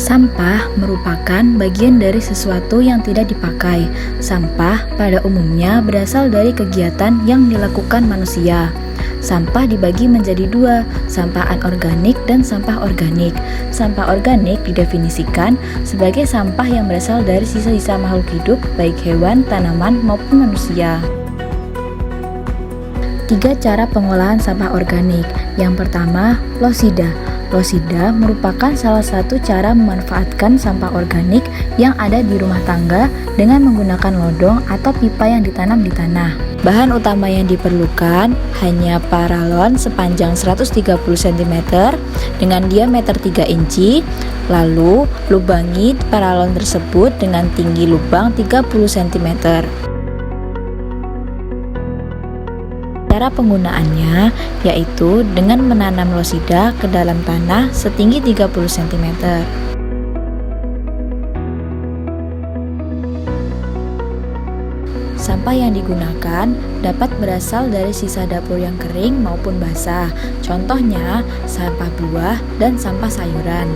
Sampah merupakan bagian dari sesuatu yang tidak dipakai. Sampah pada umumnya berasal dari kegiatan yang dilakukan manusia. Sampah dibagi menjadi dua, sampah anorganik dan sampah organik. Sampah organik didefinisikan sebagai sampah yang berasal dari sisa-sisa makhluk hidup, baik hewan, tanaman, maupun manusia. 3 cara pengolahan sampah organik. Yang pertama, losida. Losida merupakan salah satu cara memanfaatkan sampah organik yang ada di rumah tangga dengan menggunakan lodong atau pipa yang ditanam di tanah. Bahan utama yang diperlukan hanya paralon sepanjang 130 cm dengan diameter 3 inci, lalu lubangi paralon tersebut dengan tinggi lubang 30 cm. Cara penggunaannya yaitu dengan menanam losida ke dalam tanah setinggi 30 cm. Sampah yang digunakan dapat berasal dari sisa dapur yang kering maupun basah, contohnya sampah buah dan sampah sayuran.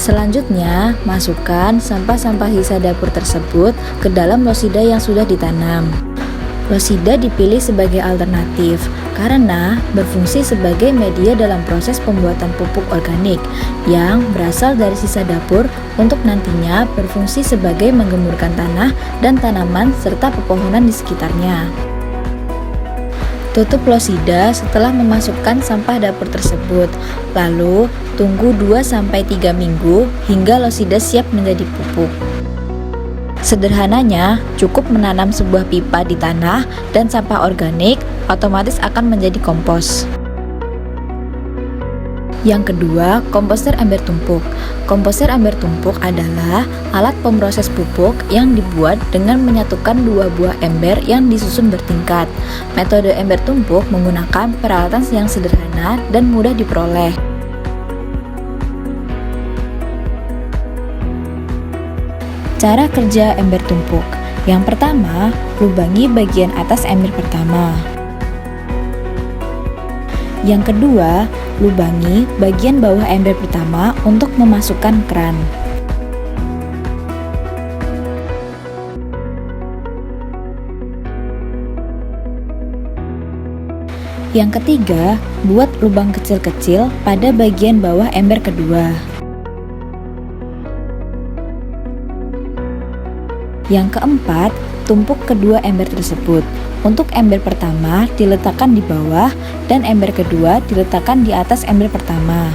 Selanjutnya, masukkan sampah-sampah sisa dapur tersebut ke dalam losida yang sudah ditanam. Losida dipilih sebagai alternatif karena berfungsi sebagai media dalam proses pembuatan pupuk organik yang berasal dari sisa dapur untuk nantinya berfungsi sebagai menggemburkan tanah dan tanaman serta pepohonan di sekitarnya. Tutup losida setelah memasukkan sampah dapur tersebut, lalu tunggu 2-3 minggu hingga losida siap menjadi pupuk. Sederhananya, cukup menanam sebuah pipa di tanah dan sampah organik otomatis akan menjadi kompos. Yang kedua, komposter ember tumpuk. Komposter ember tumpuk adalah alat pemroses pupuk yang dibuat dengan menyatukan 2 buah ember yang disusun bertingkat. Metode ember tumpuk menggunakan peralatan yang sederhana dan mudah diperoleh. Cara kerja ember tumpuk. Yang pertama, lubangi bagian atas ember pertama. Yang kedua, lubangi bagian bawah ember pertama untuk memasukkan keran. Yang ketiga, buat lubang kecil-kecil pada bagian bawah ember kedua. Yang keempat, tumpuk kedua ember tersebut. Untuk ember pertama diletakkan di bawah dan ember kedua diletakkan di atas ember pertama.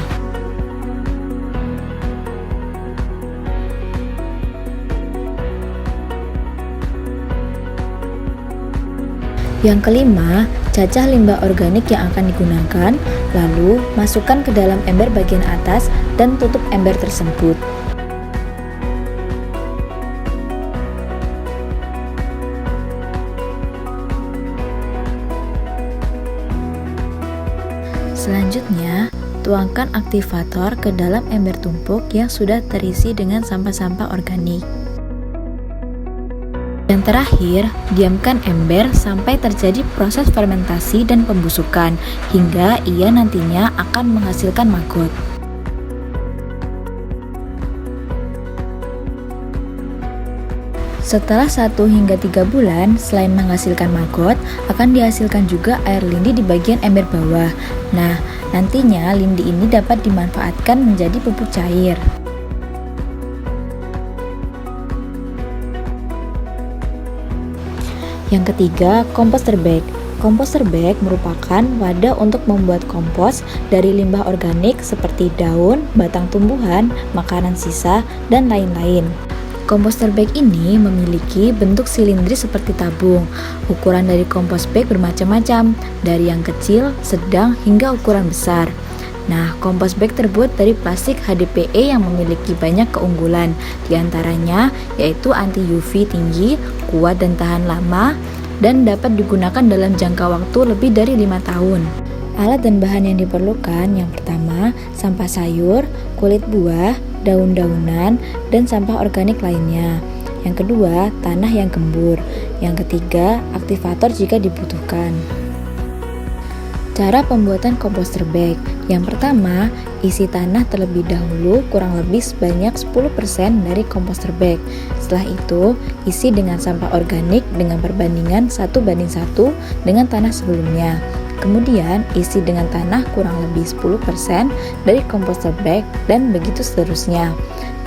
Yang kelima, cacah limbah organik yang akan digunakan, lalu masukkan ke dalam ember bagian atas dan tutup ember tersebut. Selanjutnya, tuangkan aktivator ke dalam ember tumpuk yang sudah terisi dengan sampah-sampah organik. Yang terakhir, diamkan ember sampai terjadi proses fermentasi dan pembusukan hingga ia nantinya akan menghasilkan maggot. Setelah 1 hingga 3 bulan, selain menghasilkan maggot, akan dihasilkan juga air lindi di bagian ember bawah. Nah, nantinya lindi ini dapat dimanfaatkan menjadi pupuk cair. Yang ketiga, komposter bag. Komposter bag merupakan wadah untuk membuat kompos dari limbah organik seperti daun, batang tumbuhan, makanan sisa, dan lain-lain. Komposter bag ini memiliki bentuk silindris seperti tabung. Ukuran dari kompos bag bermacam-macam, dari yang kecil, sedang, hingga ukuran besar. Nah, kompos bag terbuat dari plastik HDPE yang memiliki banyak keunggulan, diantaranya yaitu anti UV tinggi, kuat dan tahan lama, dan dapat digunakan dalam jangka waktu lebih dari 5 tahun. Alat dan bahan yang diperlukan yang pertama, sampah sayur, kulit buah, daun-daunan, dan sampah organik lainnya. Yang kedua, tanah yang gembur. Yang ketiga, aktivator jika dibutuhkan. Cara pembuatan komposter bag. Yang pertama, isi tanah terlebih dahulu kurang lebih sebanyak 10% dari komposter bag. Setelah itu, isi dengan sampah organik dengan perbandingan 1:1 dengan tanah sebelumnya. Kemudian, isi dengan tanah kurang lebih 10% dari komposter bag dan begitu seterusnya.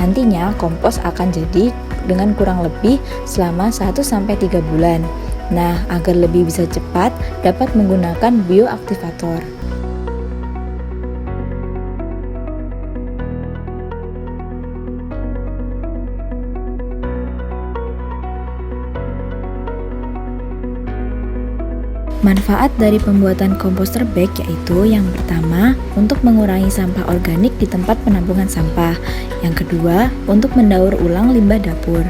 Nantinya, kompos akan jadi dengan kurang lebih selama 1-3 bulan. Nah, agar lebih bisa cepat, dapat menggunakan bioaktivator. Manfaat dari pembuatan komposter bag yaitu yang pertama, untuk mengurangi sampah organik di tempat penampungan sampah. Yang kedua, untuk mendaur ulang limbah dapur.